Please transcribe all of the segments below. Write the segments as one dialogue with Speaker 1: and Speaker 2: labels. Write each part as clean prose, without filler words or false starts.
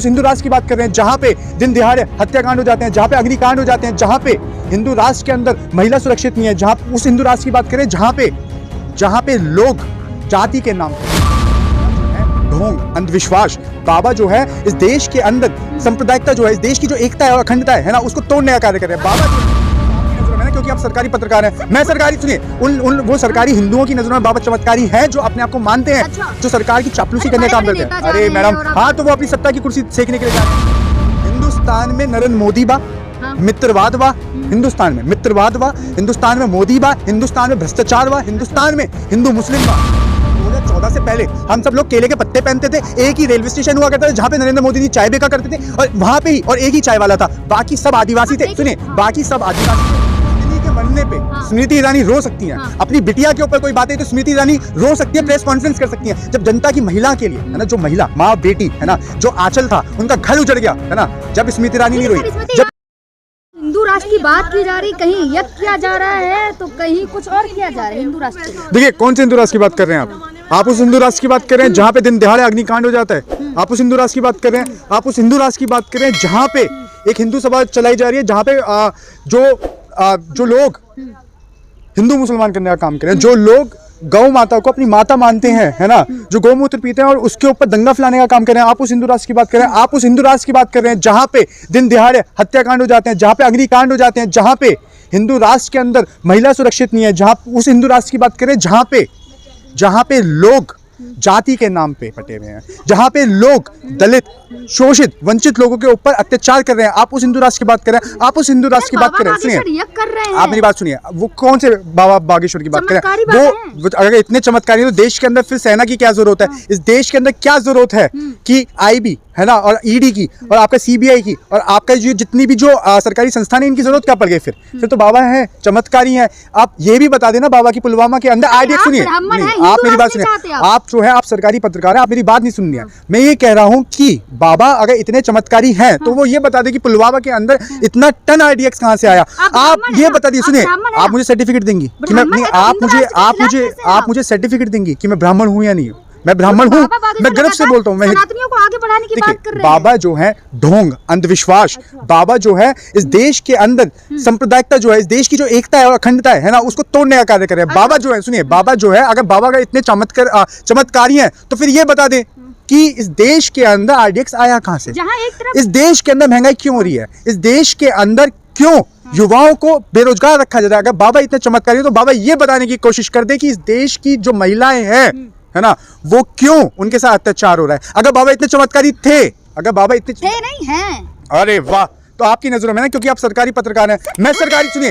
Speaker 1: उस हिंदू राष्ट्र की बात कर रहे हैं जहां पे दिन दिहाड़े हत्याकांड हो जाते हैं, जहां पे अग्निकांड हो जाते हैं, जहां पे हिंदू राष्ट्र के अंदर महिला सुरक्षित नहीं है, जहां उस हिंदू राष्ट्र की बात करें जहां पे लोग जाति के नाम पर ढोंग अंधविश्वास बाबा जो है इस देश के अंदर सांप्रदायिकता जो है, इस देश की जो एकता है और अखंडता है ना, उसको तोड़ने का कार्य कर रहे हैं बाबा जो क्योंकि आप सरकारी पत्रकार हैं, मैं सरकारी सुनिए वो सरकारी हिंदुओं की नजरों में बाबा चमत्कारी हैं जो अपने आप को मानते हैं, जो सरकार की चापलूसी करने का काम करते हैं। अरे मैडम, हाँ तो वो अपनी सत्ता की कुर्सी सेकने के लिए जा रहे हैं। हिंदुस्तान में नरेंद्र मोदी बा, मित्रवाद बा, हिंदुस्तान में मित्रवाद बा, हिंदुस्तान में मोदी बा, हिंदुस्तान में भ्रष्टाचार बा, हिंदुस्तान में हिंदू मुस्लिम बा। 2014 से पहले हम सब लोग केले के पत्ते पहनते थे, एक ही रेलवे स्टेशन हुआ करता था जहां पे नरेंद्र मोदी जी चाय बेचा करते थे और वहां पे ही और एक ही चाय वाला था, बाकी सब आदिवासी थे। सुनिए, बाकी सब आदिवासी के मरने पे स्मृति ईरानी रो सकती हैं, अपनी बिटिया के ऊपर कोई बात है तो स्मृति ईरानी रो सकती है, प्रेस कॉन्फ्रेंस कर सकती है। जब जनता की महिला के लिए है ना, जो महिला माँ बेटी है ना, जो आंचल था उनका घर उजड़ गया है ना, जब स्मृति ईरानी नहीं रोई, जब
Speaker 2: हिंदू राष्ट्र की बात की जा रही, कहीं यज्ञ किया जा रहा है तो कहीं कुछ और किया जा रहा है हिंदू राष्ट्र।
Speaker 1: देखिए कौन से हिंदू राष्ट्र की बात कर रहे हैं आप उस हिंदू राष्ट्र की बात कर रहे हैं जहाँ पे दिन दिहाड़े अग्निकांड हो जाता है। आप उस हिंदू राष्ट्र की बात कर रहे हैं, आप उस हिंदू राष्ट्र की बात कर रहे हैं जहाँ पे एक हिंदू सभा चलाई जा रही है, जहाँ पे जो लोग हिंदू मुसलमान करने का काम कर रहे हैं, जो लोग गौ माता को अपनी माता मानते हैं है ना, जो गौमूत्र पीते हैं और उसके ऊपर दंगा फैलाने का काम कर रहे हैं, आप उस हिंदू राष्ट्र की बात कर रहे हैं। आप उस हिंदू राष्ट्र की बात कर रहे हैं जहाँ पे दिन दिहाड़े हत्याकांड हो जाते हैं, जहाँ पे अग्निकांड हो जाते हैं, जहाँ पे हिंदू राष्ट्र के अंदर महिला सुरक्षित नहीं है, जहाँ उस हिंदू राष्ट्र की बात करें जहाँ पे लोग जाति के नाम पे फटे हुए हैं, जहाँ पे लोग दलित शोषित वंचित लोगों के ऊपर अत्याचार कर रहे हैं, आप उस हिंदू राष्ट्र की बात कर रहे हैं। आप उस हिंदू राष्ट्र की बात कर रहे हैं। सुनिए, आप मेरी बात सुनिए, वो कौन से बाबा बागेश्वर की बात कर रहे हैं? वो अगर इतने चमत्कारी है तो देश के अंदर फिर सेना की क्या जरूरत है? इस देश के अंदर क्या जरूरत है कि आईबी है ना और ईडी की और आपका सीबीआई की और आपका जो जितनी भी जो सरकारी संस्थान है, इनकी जरूरत क्या पड़ गई? फिर तो बाबा हैं, चमत्कारी हैं। आप ये भी बता देना बाबा की पुलवामा के अंदर आईडीएक्स सुनिए, आप मेरी बात सुनिए, आप जो है आप सरकारी पत्रकार है, आप मेरी बात नहीं सुननी है। मैं ये कह रहा हूँ कि बाबा अगर इतने चमत्कारी हैं तो वो ये बता दे कि पुलवामा के अंदर इतना टन आईडीएक्स कहाँ से आया। आप ये बता दिए, सुनिए, आप मुझे सर्टिफिकेट देंगी कि मैं नहीं, आप मुझे सर्टिफिकेट देंगी कि मैं ब्राह्मण हूँ या नहीं हूँ। मैं ब्राह्मण हूँ, मैं गर्व से बोलता हूँ। मैं
Speaker 2: सनातनियों को आगे बढ़ाने की बात कर रहे हैं।
Speaker 1: बाबा जो है ढोंग अंधविश्वास, बाबा जो है इस देश के अंदर सांप्रदायिकता जो है, इस देश की जो एकता है और अखंडता है ना, उसको तोड़ने का कार्य कर रहे हैं। बाबा जो है, सुनिए, बाबा जो है अगर बाबा का इतने चमत्कारी हैं तो फिर ये बता दें कि इस देश के अंदर आरडीएक्स आया कहाँ से? इस देश के अंदर महंगाई क्यों हो रही है? इस देश के अंदर क्यों युवाओं को बेरोजगार रखा जाता है? अगर बाबा इतने चमत्कारी है तो बाबा ये बताने की कोशिश कर दे कि इस देश की जो महिलाएं हैं है ना, वो क्यों उनके साथ अत्याचार हो रहा है। अगर बाबा इतने चमत्कारी थे, अगर बाबा इतने
Speaker 2: नहीं हैं,
Speaker 1: अरे वाह, तो आपकी नजरों में ना, क्योंकि आप सरकारी पत्रकार हैं, मैं सरकारी सुनिए,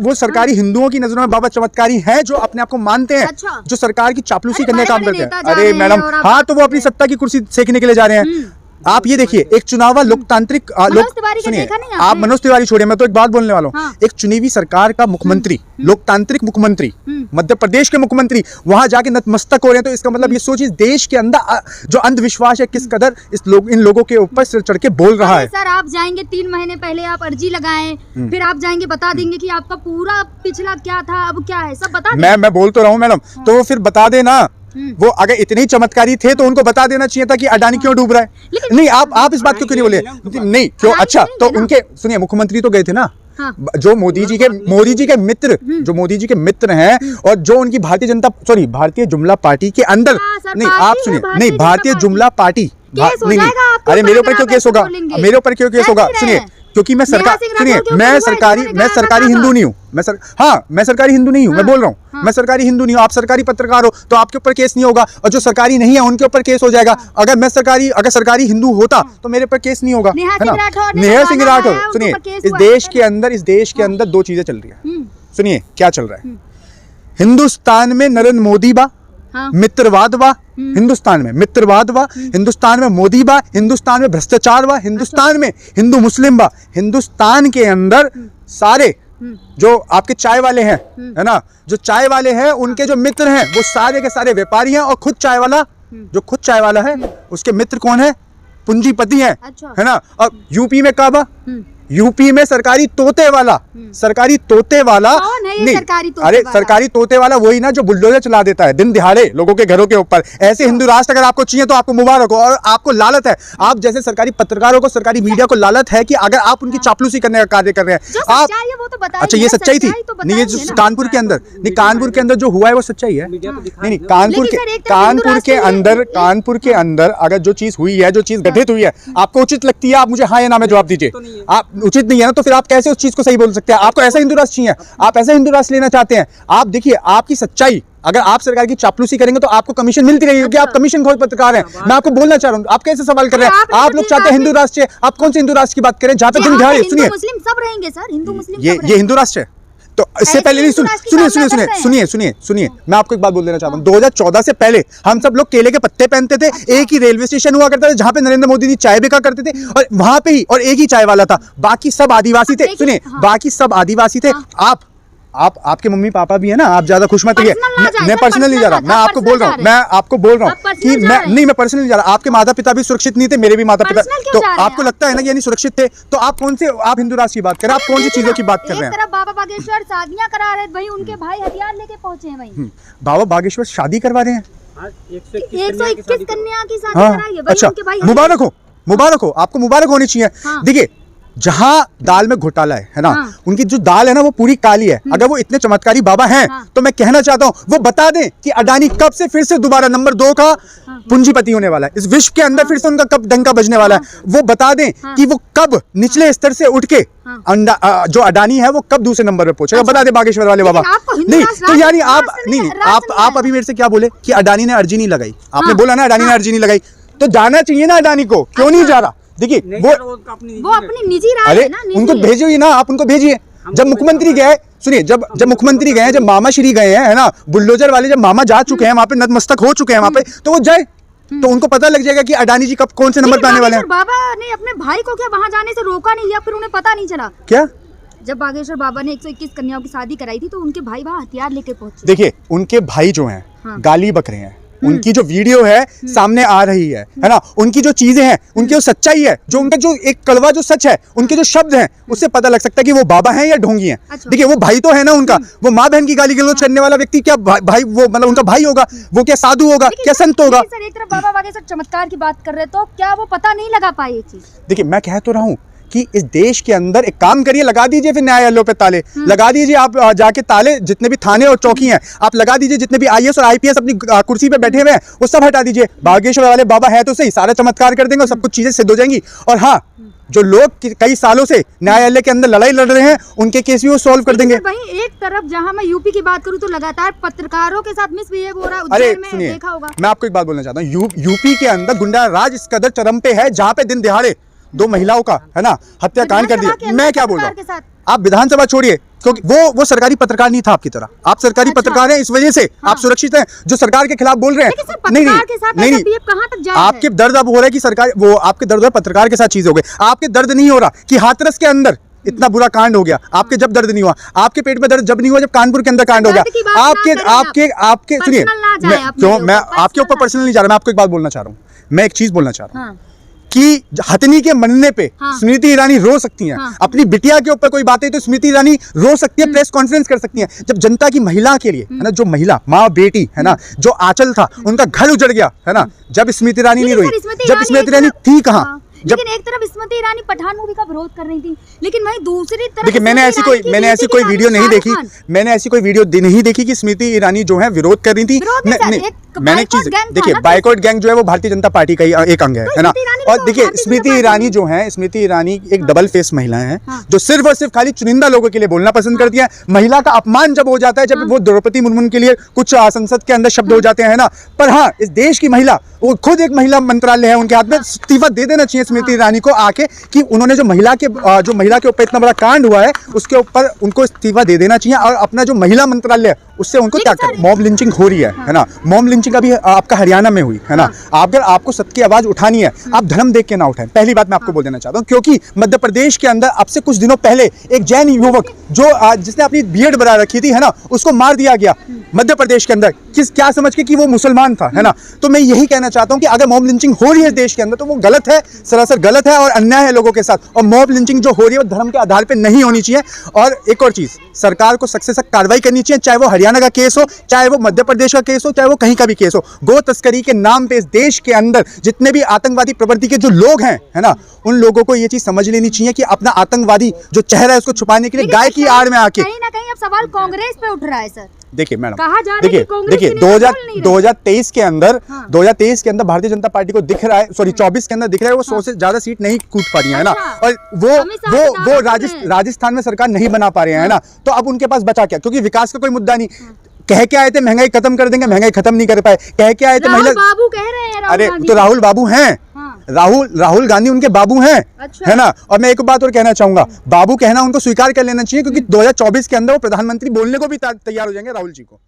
Speaker 1: वो सरकारी हिंदुओं की नजरों में बाबा चमत्कारी हैं जो अपने आप को मानते हैं, जो सरकार की चापलूसी करने का काम करते हैं। अरे मैडम, हाँ तो वो अपनी सत्ता की कुर्सी सेकने के लिए जा रहे हैं। आप ये देखिए, एक चुनावा लोकतांत्रिक सुनिए, आप मनोज तिवारी छोड़िए, मैं तो एक बात बोलने वाला हूँ। एक चुनी हुई सरकार का मुख्यमंत्री, लोकतांत्रिक मुख्यमंत्री, मध्य प्रदेश के मुख्यमंत्री वहां जाके नतमस्तक हो रहे हैं, तो इसका मतलब ये सोचिए देश के अंदर जो अंधविश्वास है किस कदर इन लोगों के ऊपर सिर चढ़ के बोल रहा है।
Speaker 2: सर, आप जाएंगे 3 महीने पहले आप अर्जी लगाएं, फिर आप जाएंगे बता देंगे कि आपका पूरा पिछला क्या था, अब क्या है, सब बता दें। मैं
Speaker 1: बोल तो रहा हूँ मैडम, तो फिर बता देना। वो अगर इतने ही चमत्कारी थे तो उनको बता देना चाहिए था कि अडानी क्यों डूब रहा है। नहीं, आप इस बात को क्यों नहीं बोले? नहीं क्यों? अच्छा, तो उनके सुनिए, मुख्यमंत्री तो गए थे ना, जो मोदी जी के मित्र, जो मोदी जी के मित्र हैं और जो उनकी भारतीय जुमला पार्टी के अंदर, नहीं आप सुनिए, नहीं भारतीय जुमला पार्टी, नहीं, अरे मेरे ऊपर क्यों केस होगा? मेरे ऊपर क्यों केस होगा? सुनिए, क्योंकि मैं सरकारी हिंदू नहीं हूँ, मैं सरकारी हिंदू नहीं हूँ, मैं बोल रहा हूँ, मैं सरकारी हिंदू नहीं हूँ। आप सरकारी पत्रकार हो तो आपके ऊपर केस नहीं होगा, और जो सरकारी नहीं है उनके ऊपर केस हो जाएगा। अगर सरकारी हिंदू होता तो मेरे ऊपर केस नहीं होगा, है ना। नेहा सिंह राठौर, सुनिए, इस देश के अंदर 2 चीजें चल रही है। सुनिए क्या चल रहा है। हिंदुस्तान में नरेंद्र मोदी बा, मित्रवाद बा, हिंदुस्तान में मित्रवाद बा, हिंदुस्तान में मोदी बा, हिंदुस्तान में भ्रष्टाचार बा, हिंदुस्तान में हिंदू मुस्लिम बा। हिंदुस्तान के अंदर सारे जो आपके चाय वाले हैं है ना, जो चाय वाले हैं उनके जो मित्र हैं वो सारे के सारे व्यापारी हैं, और खुद चाय वाला है उसके मित्र कौन है? पूंजीपति हैं, है ना। और यूपी में काबा, यूपी में सरकारी तोते वाला
Speaker 2: कौन है ये सरकारी तोते
Speaker 1: अरे
Speaker 2: वाला?
Speaker 1: सरकारी तोते वाला वही ना जो बुलडोजर चला देता है दिन दिहाड़े लोगों के घरों के ऊपर। ऐसे हिंदू राष्ट्र अगर आपको चाहिए तो आपको मुबारक हो। और आपको लालच है, आप जैसे सरकारी पत्रकारों को, सरकारी मीडिया को लालच है कि अगर आप उनकी चापलूसी करने का कार्य कर रहे हैं आप। अच्छा ये सच्चाई थी? नहीं, ये जो कानपुर के अंदर, नहीं कानपुर के अंदर जो हुआ है वो सच्चाई है। नहीं कानपुर के अंदर अगर जो चीज हुई है, जो चीज घटित हुई है, आपको उचित लगती है, आप मुझे हाँ या ना में जवाब दीजिए। आप उचित नहीं है ना, तो फिर आप कैसे उस चीज को सही बोल सकते हैं? आपको ऐसा हिंदू राष्ट्र चाहिए, आप ऐसा हिंदू राष्ट्र लेना चाहते हैं। आप देखिए आपकी सच्चाई, अगर आप सरकार की चापलूसी करेंगे तो आपको कमीशन मिलती रहेगी, क्योंकि आप कमीशन खोर पत्रकार हैं। मैं आपको बोलना चाह रहा हूँ, आप कैसे सवाल कर रहे हैं? आप लोग चाहते हैं हिंदू राष्ट्र, आप कौन से हिंदू राष्ट्र की बात करें जहां पे दिन दिहाड़े? सुनिए,
Speaker 2: मुस्लिम सब रहेंगे सर, हिंदू मुस्लिम
Speaker 1: ये हिंदू राष्ट्र है। तो इससे पहले नहीं, सुनिए, मैं आपको एक बात बोल देना चाहता हूँ। 2014 से पहले हम सब लोग केले के पत्ते पहनते थे। एक ही रेलवे स्टेशन हुआ करता था जहाँ पे नरेंद्र मोदी जी चाय बिका करते थे, और वहां पे ही और एक ही चाय वाला था, बाकी सब आदिवासी थे। सुनिए, बाकी सब आदिवासी थे। आपके मम्मी पापा भी है ना, आप ज्यादा खुश मत होइए। मैं पर्सनल नहीं जा रहा, मैं आपको बोल रहा हूँ, कि मैं पर्सनल नहीं जा रहा। आपके माता पिता भी सुरक्षित नहीं थे, मेरे भी माता पिता। तो आपको लगता है ना कि यानी सुरक्षित थे, तो आप कौन से, आप हिंदू राष्ट्र की बात कर रहे हैं? आप कौन सी चीजों की बात कर रहे हैं?
Speaker 2: एक तरफ बाबा बागेश्वर शादियां करा रहे, भाई उनके भाई हथियार लेके पहुंचे हैं भाई।
Speaker 1: बाबा बागेश्वर शादी करवा रहे हैं,
Speaker 2: 121 कन्या की शादी
Speaker 1: हाँ,
Speaker 2: कराई है भाई,
Speaker 1: अच्छा,
Speaker 2: उनके भाई
Speaker 1: मुबारक हो, आपको मुबारक होनी चाहिए। देखिए जहां दाल में घोटाला है ना, उनकी जो दाल है ना वो पूरी काली है। अगर वो इतने चमत्कारी बाबा हैं तो मैं कहना चाहता हूं वो बता दें कि अडानी कब से फिर से दोबारा नंबर 2 का पूंजीपति होने वाला है, इस विश्व के अंदर फिर से उनका कब डंका बजने वाला है। वो बता दें कि वो कब निचले स्तर से उठ के जो अडानी है वो कब दूसरे नंबर पे पहुंचेगा। बता दे बागेश्वर वाले बाबा। नहीं तो यानी आप नहीं, आप अभी मेरे से क्या बोले कि अडानी ने अर्जी नहीं लगाई। आपने बोला ना अडानी ने अर्जी नहीं लगाई, तो जाना चाहिए ना अडानी को, क्यों नहीं जा रहा? देखिए वो
Speaker 2: अपनी निजी राय है ना,
Speaker 1: उनको भेजिए ना, आप उनको भेजिए। जब मुख्यमंत्री गए, सुनिए, जब मुख्यमंत्री गए, जब मामा श्री गए हैं, है ना, बुलडोजर वाले जब मामा जा चुके हैं वहां पे, नतमस्तक हो चुके हैं वहां पे, तो वो जाए, तो उनको पता लग जाएगा कि अडानी जी कब कौन से नंबर पे आने वाले हैं।
Speaker 2: बाबा ने अपने भाई को क्या वहां जाने से रोका नहीं, या फिर उन्हें पता नहीं चला क्या? जब बागेश्वर बाबा ने 121 कन्याओं की शादी कराई थी तो उनके भाई वहां हथियार लेके पहुंचे।
Speaker 1: देखिए उनके भाई जो हैं गाली बक रहे हैं, उनकी जो वीडियो है सामने आ रही है ना, उनकी जो चीजें हैं, उनकी जो सच्चाई है, जो उनका जो एक कड़वा जो सच है, उनके जो शब्द हैं, उससे पता लग सकता है कि वो बाबा हैं या ढोंगी हैं।
Speaker 2: अच्छा।
Speaker 1: देखिए वो भाई तो है ना उनका, वो माँ बहन की गाली गलौज करने वाला व्यक्ति क्या भाई, वो मतलब उनका भाई होगा? वो क्या साधु होगा, क्या संत होगा?
Speaker 2: सर एक तरफ बाबा बागेश्वर चमत्कार की बात कर रहे, तो क्या वो पता नहीं लगा पाए ये चीज?
Speaker 1: देखिए मैं कह तो रहा हूँ कि इस देश के अंदर एक काम करिए, लगा दीजिए फिर न्यायालयों पे ताले, लगा दीजिए आप जाके ताले, जितने भी थाने और चौकी हैं आप लगा दीजिए, जितने भी आईएएस और आईपीएस अपनी कुर्सी पे बैठे हुए हैं वो सब हटा दीजिए। बागेश्वर वाले बाबा है तो सही, सारा चमत्कार कर देंगे और सब कुछ चीजें सिद्ध हो जाएंगी। और हाँ, जो लोग कई सालों से न्यायालय के अंदर लड़ाई लड़ रहे हैं उनके केस भी वो सॉल्व कर देंगे।
Speaker 2: भाई एक तरफ जहां मैं यूपी की बात करूं तो लगातार पत्रकारों के साथ मिसबिहेव हो रहा है।
Speaker 1: अरे सुनिए,
Speaker 2: देखा होगा, मैं
Speaker 1: आपको एक बात बोलना चाहता हूँ, यूपी के अंदर गुंडा राज इस कदर चरम पे है जहाँ पे दिन दिहाड़े 2 महिलाओं का, है ना, हत्याकांड कर दिया। मैं क्या बोल रहा हूँ, आप विधानसभा छोड़िए, क्योंकि वो सरकारी पत्रकार नहीं था आपकी तरह। आप सरकारी पत्रकार हैं, इस वजह से आप सुरक्षित हैं। जो सरकार के खिलाफ बोल रहे हैं, नहीं, आपके दर्द अब हो रहा है कि सरकार, वो आपके दर्द पत्रकार के साथ चीज हो गई। आपके दर्द नहीं हो रहा कि हाथरस के अंदर इतना बुरा कांड हो गया, आपके जब दर्द नहीं हुआ, आपके पेट में दर्द जब नहीं हुआ जब कानपुर के अंदर कांड हो गया। आपके सुनिए, क्यों मैं आपके ऊपर पर्सनल नहीं जा रहा, मैं आपको एक बात बोलना चाह रहा हूँ, मैं एक चीज बोलना चाह रहा हूँ कि हथनी के मरने पे स्मृति ईरानी रो सकती हैं। अपनी बिटिया के ऊपर कोई बात है तो स्मृति ईरानी रो सकती है, प्रेस कॉन्फ्रेंस कर सकती हैं। जब जनता की महिला के लिए, है ना, जो महिला माँ बेटी, है ना, जो आंचल था उनका घर उजड़ गया, है ना, जब स्मृति ईरानी नहीं रोई, जब स्मृति ईरानी थी कहाँ?
Speaker 2: लेकिन एक तरफ स्मृति ईरानी पठान मूवी का विरोध कर रही थी, लेकिन वहीं दूसरी तरफ
Speaker 1: देखिए मैंने ऐसी कोई वीडियो नहीं देखी, मैंने ऐसी कोई वीडियो नहीं देखी कि स्मृति ईरानी जो है विरोध कर रही थी। मैंने एक चीज देखिए, बाइकॉट गैंग जो है वो भारतीय जनता पार्टी का एक अंग है ना। और देखिए स्मृति ईरानी जो है, स्मृति ईरानी एक डबल फेस महिला है जो सिर्फ और सिर्फ खाली चुनिंदा लोगों के लिए बोलना पसंद करती है। महिला का अपमान जब हो जाता है, जब वो द्रौपदी मुर्मू के लिए कुछ संसद के अंदर शब्द हो जाते हैं ना, पर हाँ इस देश की महिला, वो खुद एक महिला मंत्रालय है, उनके हाथ में इस्तीफा दे देना चाहिए स्मृति ईरानी को आके, कि उन्होंने जो महिला के ऊपर इतना बड़ा कांड हुआ है उसके ऊपर उनको इस्तीफा दे देना चाहिए और अपना जो महिला मंत्रालय है उससे उनको क्या
Speaker 2: लेकिन
Speaker 1: कर, मॉब लिंचिंग हो रही है ना। मॉब लिंचिंग अभी आपका हरियाणा में हुई है ना। अगर आपको सत्य की आवाज उठानी है, आप धर्म देख के ना उठाएं, पहली बात मैं आपको बोल देना चाहता हूँ। क्योंकि मध्य प्रदेश के अंदर अब से कुछ दिनों पहले एक जैन युवक जो जिसने अपनी बीएड बना रखी थी है ना, उसको मार दिया गया मध्य प्रदेश के अंदर, क्या समझ के कि वो मुसलमान था, है ना। तो मैं यही कहना चाहता हूँ कि अगर मॉब लिंचिंग हो रही है देश के अंदर तो वो गलत है, सरासर गलत है और अन्याय है लोगों के साथ। और मॉब लिंचिंग जो हो रही है वो धर्म के आधार पे नहीं होनी चाहिए। और एक और चीज, सरकार को सख्त से सख्त कार्रवाई करनी चाहिए, चाहे वो हरियाणा का केस हो, चाहे वो मध्य प्रदेश का केस हो, चाहे वो कहीं का भी केस हो। गो तस्करी के नाम पे इस देश के अंदर जितने भी आतंकवादी प्रवृत्ति के जो लोग हैं, है ना, उन लोगों को ये चीज समझ लेनी चाहिए कि अपना आतंकवादी जो चेहरा है उसको छुपाने के लिए गाय की आड़ में आके,
Speaker 2: कहीं ना कहीं अब सवाल कांग्रेस पे उठ रहा है सर।
Speaker 1: देखिए मैडम,
Speaker 2: कहा जा रहा है कि कांग्रेस
Speaker 1: देखिए 2023 के अंदर 2023 के अंदर भारतीय जनता पार्टी को दिख रहा है, सॉरी 24 के अंदर दिख रहा है वो 100 से ज्यादा सीट नहीं कूद पा रही है ना। और वो राजस्थान में सरकार नहीं बना पा रहे हैं, है ना। तो अब उनके पास बचा क्या, क्योंकि विकास का कोई मुद्दा नहीं। कह के आए थे महंगाई खत्म कर देंगे, महंगाई खत्म नहीं कर पाए। कह के आए थे महिला,
Speaker 2: बाबू कह रहे हैं,
Speaker 1: अरे तो राहुल बाबू हैं, राहुल गांधी उनके बाबू हैं,
Speaker 2: अच्छा।
Speaker 1: है ना। और मैं एक बात और कहना चाहूंगा, बाबू कहना उनको स्वीकार कर लेना चाहिए, क्योंकि 2024 के अंदर वो प्रधानमंत्री बोलने को भी तैयार हो जाएंगे राहुल जी को।